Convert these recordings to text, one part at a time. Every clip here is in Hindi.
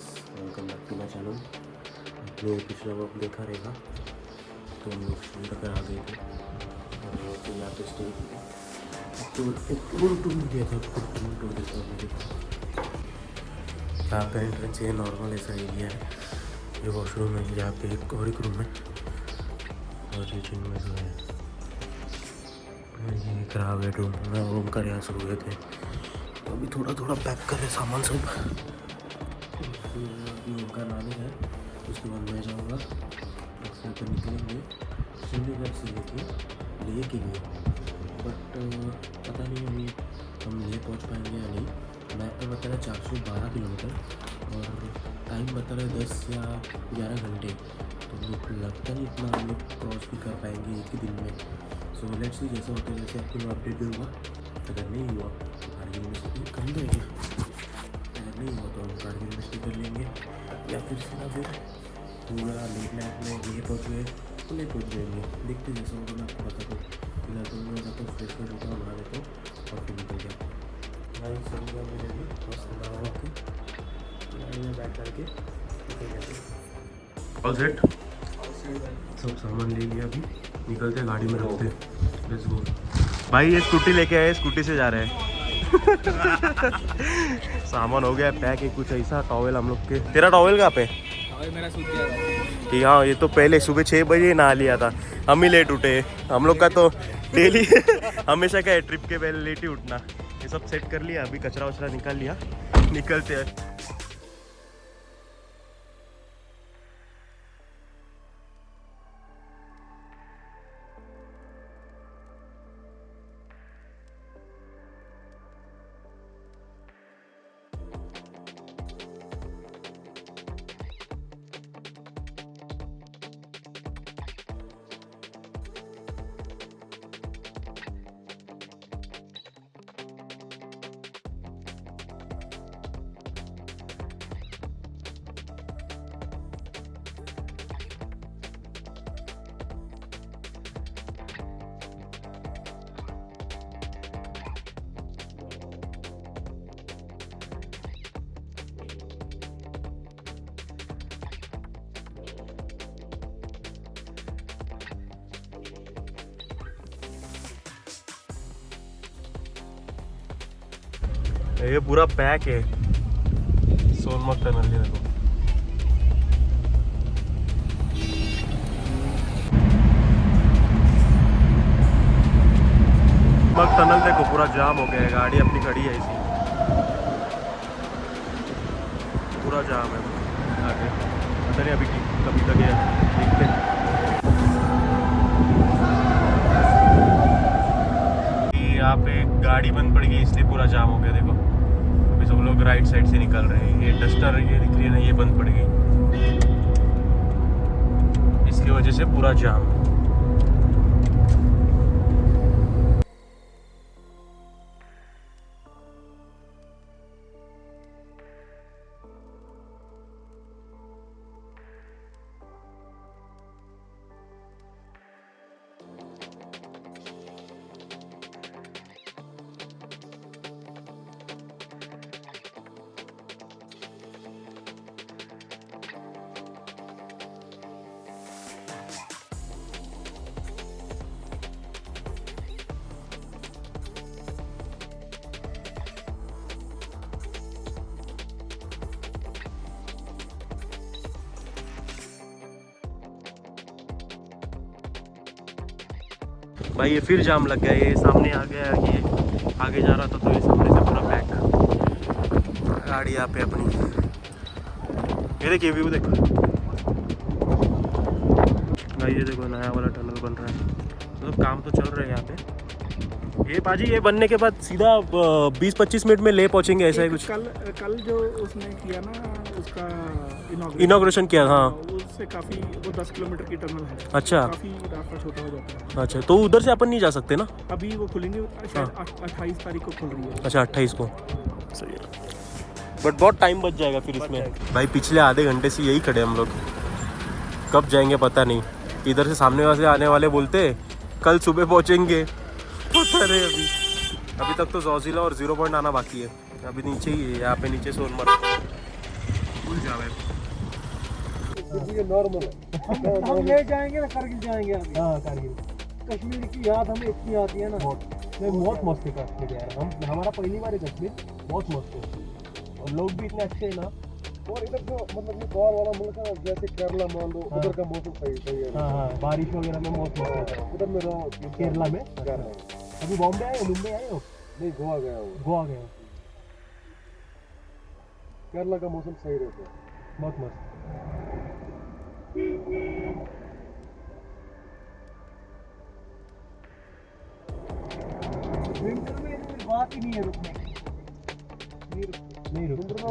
Guys, welcome back to my channel. आपने पिछला वक्त देखा रहेगा तो हम लोग शूट कर आ गए थे और फिर यहाँ पे स्टे किया। तो एक टूर दिया था, टूर देता हूँ मुझे। यहाँ पे एंट्रेंस है, नॉर्मल ऐसा एरिया है। ये वॉशरूम है, यहाँ पे एक और एक रूम है और ये जिनमें जो है ये खराब है रूम। रूम का यहाँ से हुए थे तो अभी थोड़ा थोड़ा पैक कर रहे सामान सब। अभी उनका नानी है, उसके बाद मैं जाऊँगा उससे तो निकलेंगे श्रीनगर से लेह के लिए। बट पता नहीं अभी हम लेह पहुँच पाएंगे या नहीं। मैप पे बता रहा है 412 किलोमीटर और टाइम बता रहा है 10 या 11 घंटे। तो लगता नहीं इतना हम लोग क्रॉस भी कर पाएंगे एक ही दिन में। सो लेट्स सी, जैसा होता है वैसे आपको अपडेट दूँगा। अगर नहीं हुआ तो कारगिल में से कम देंगे, अगर नहीं हुआ तो हम कारगिल में से कर लेंगे या फिर सीधा फिर पूरा लेट नाइट में ये पहुँच गए तो नहीं पहुँच जाएंगे। देखते जैसा होगा मैं आपको बता दूँ। फिलहाल तो मैं जाता हूँ, फ्रेश होता हूँ, नहा लेता हूँ और फिर निकल जाता हूँ। भाई सही गया मेरे भी मस्त नहा के गाड़ी में बैठ करके निकल जाते हैं। ऑल सेट, सब सामान ले लिया, अभी निकलते हैं, गाड़ी में रखते हैं। Let's go. भाई ये स्कूटी लेके आए, स्कूटी से जा रहे हैं। सामान हो गया पैक है, कुछ ऐसा टॉवेल हम लोग के। तेरा टॉवेल कहाँ पे? मेरा सूख गया कि हाँ, ये तो पहले सुबह 6 बजे नहा लिया था, हम ही लेट उठे। हम लोग का तो डेली हमेशा क्या है, ट्रिप के पहले लेट ही उठना। ये सब सेट कर लिया, अभी कचरा वचरा निकाल लिया, निकलते हैं। ये पूरा पैक है, सोनमर्ग टनल। ये देखो, सोनमर्ग टनल देखो पूरा जाम हो गया है, गाड़ी अपनी खड़ी है इसी, पूरा जाम है आगे। पता नहीं अभी कभी तक है, देखते हैं। यहाँ पे गाड़ी बंद पड़ गई इसलिए पूरा जाम हो गया। देखो अभी सब लोग राइट साइड से निकल रहे हैं। ये डस्टर ये दिख रही है ना, ये बंद पड़ गई, इसकी वजह से पूरा जाम। भाई ये फिर जाम लग गया, ये सामने आ गया, ये आगे जा रहा था तो ये सामने से पूरा पैक। गाड़ी यहाँ पे अपनी, ये देखिए व्यू देखो भाई, ये देखो नया वाला टनल बन रहा है, मतलब काम तो चल रहा है यहाँ पे। ये पाजी ये बनने के बाद सीधा 20-25 मिनट में ले पहुँचेंगे, ऐसा है कुछ। कल जो उसने किया ना, उसका इनॉग्रेशन किया, हाँ। उससे काफी, वो 10 किलोमीटर की टनल है। अच्छा, काफी रास्ता छोटा हो जाता है। अच्छा, तो उधर से अपन नहीं जा सकते ना? अभी वो खुलेंगे शायद 28 तारीख को खुल रही है। अच्छा, 28 को, सही है। बट बहुत टाइम बच जाएगा फिर इसमें। भाई पिछले आधे घंटे से यही खड़े हम लोग, कब जाएंगे पता नहीं। इधर से सामने वाले आने वाले बोलते कल सुबह पहुंचेंगे, पता नहीं अभी तक तो जोजिला और 0 पॉइंट आना बाकी है। अभी नीचे ही है, यहाँ पे नीचे सोनमर्ग। फुल जावे ये नॉर्मल है। हम ले जाएंगे ना करगिल जाएंगे अभी। हाँ करगिल। कश्मीर की याद हमें इतनी आती है ना। बहुत मस्त है कश्मीर यार। हमारा पहली बार है कश्मीर, बहुत मस्त है और लोग भी इतने अच्छे हैं ना। और इधर जो मतलब ये बाहर वाला मुल्क है जैसे केरला मान लो, उधर का मौसम सही है। हाँ बारिश वगैरह में मौसम है उधर में रहो। केरला में अभी बॉम्बे आए हो, मुंबई आए हो? नहीं गोवा गया हूँ। गोवा गया हूँ। केरला का मौसम सही रहता है, बहुत मस्त। विंटर में बात ही नहीं है रुकने की। नहीं रुकते। विंटर में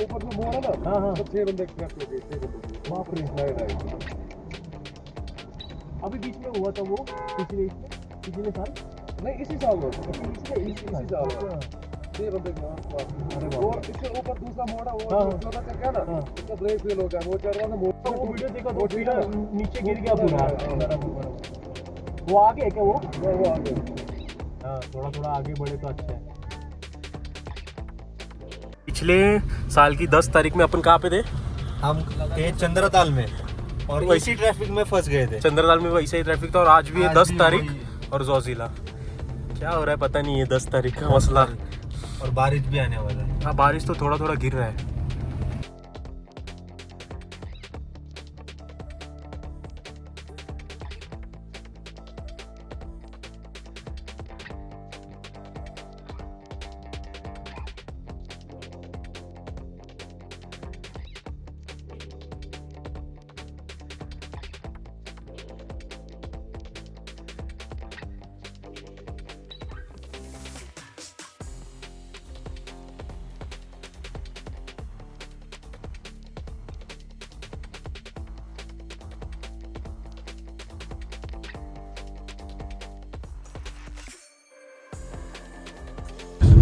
ऊपर जो मोड़ है ना, हाँ तो 6 बंदे करते थे, 6 बंदे। बाप रे अभी बीच में हुआ था वो पिछले साल। नहीं इसी साल हुआ था। इसी साल 6 बंदे के आसपास। और इससे ऊपर दूसरा मोड़ है वो छोटा सा क्या ना, उसका ब्रेक फेल हो गया। वो चल रहा था मोड़, वो वीडियो देखा तो फिर नीचे गिर गया पूरा। वो आगे है क्या? वो आगे। हाँ थोड़ा आगे बढ़े तो अच्छा है। पिछले साल की 10 तारीख में अपन कहाँ पे थे? हम थे चंद्रताल में और इसी ट्रैफिक में फंस गए थे। चंद्रताल में वैसे ही ट्रैफिक था और आज भी है 10 तारीख और जोजिला। क्या हो रहा है पता नहीं है 10 तारीख का मसला। और बारिश भी आने वाला है। हाँ बारिश तो थोड़ा थोड़ा गिर रहा है।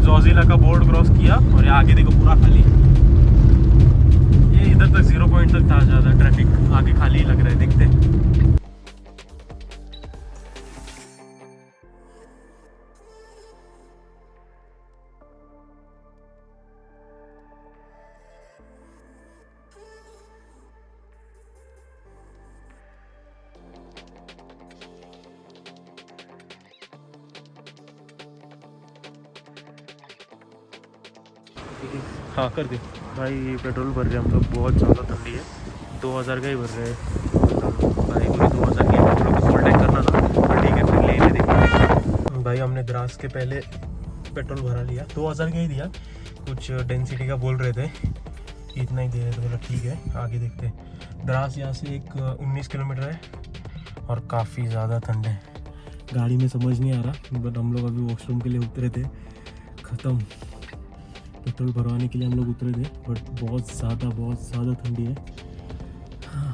जोजिला का बोर्ड क्रॉस किया और ये आगे देखो पूरा खाली। ये इधर तक 0 पॉइंट तक था ज़्यादा ट्रैफिक, आगे खाली ही लग रहा है। देखते हैं। हाँ कर दे भाई। पेट्रोल भर रहे हम लोग, बहुत ज़्यादा ठंडी है। 2000 का ही भर रहे हैं भाई। पूरी 2000 की पेट्रोल को फुल टैंक करना था, पर ठीक है फिर ले लेते देखते भाई। हमने द्रास के पहले पेट्रोल भरा लिया, 2000 का ही दिया। कुछ डेंसिटी का बोल रहे थे, इतना ही दे रहे थे, बोला ठीक है आगे देखते हैं। द्रास यहाँ से एक 19 किलोमीटर है और काफ़ी ज़्यादा ठंड है। गाड़ी में समझ नहीं आ रहा, बट हम लोग अभी वॉशरूम के लिए उतरे थे, ख़त्म। पेट्रोल भरवाने के लिए हम लोग उतरे थे, बट बहुत ज़्यादा ठंडी है। हाँ,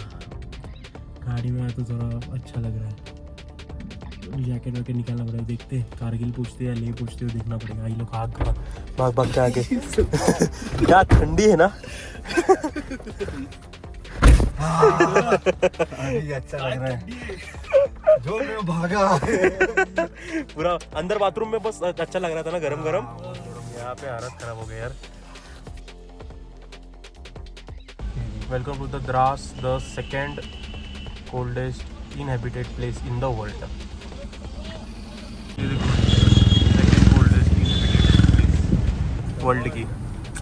गाड़ी में आया तो ज़रा अच्छा लग रहा है। जैकेट वैकेट निकालना पड़ेगा, देखते हैं कारगिल पूछते या ले पूछते हो, देखना पड़ेगा। ये लोग भाग के आगे क्या ठंडी है ना। अच्छा लग रहा है जो मैं भागा। पूरा अंदर बाथरूम में बस अच्छा लग रहा था ना, गरम। यहाँ पे हालत खराब हो गई यार। Welcome to the Dras, the second coldest inhabited place in the world. Second coldest inhabited place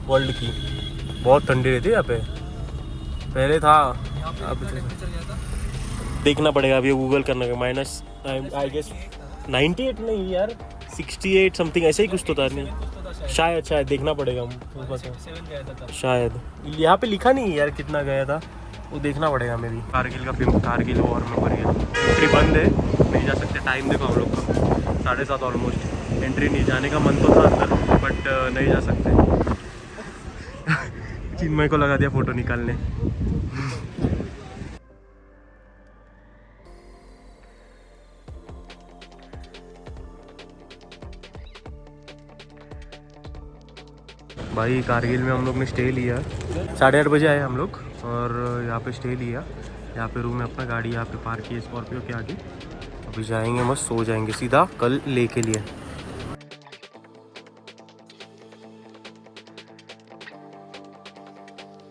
world की। बहुत ठंडी रहती है यहाँ पे, पहले था। अब देखना पड़ेगा अभी, गूगल करना है। माइनस आई गेस 98 नहीं यार, 68 समथिंग ऐसे ही कुछ तो था। नहीं शायद देखना पड़ेगा हम, शायद यहाँ पे लिखा नहीं है यार कितना गया था, वो देखना पड़ेगा हमें भी। कारगिल का फिल्म कारगिल वॉर में मर गया। एंट्री बंद है, नहीं जा सकते। टाइम देखो हम लोग का 7:30 ऑलमोस्ट। एंट्री नहीं, जाने का मन तो था अंदर, बट नहीं जा सकते। चिन्मय को लगा दिया फ़ोटो निकालने। भाई कारगिल में हम लोग ने स्टे लिया, 8:30 बजे आए हम लोग और यहाँ पे स्टे लिया। यहाँ पे रूम है अपना, गाड़ी यहाँ पे पार्क की स्कॉर्पियो के आगे। अभी जाएंगे, मस्त सो जाएंगे सीधा कल ले के लिए।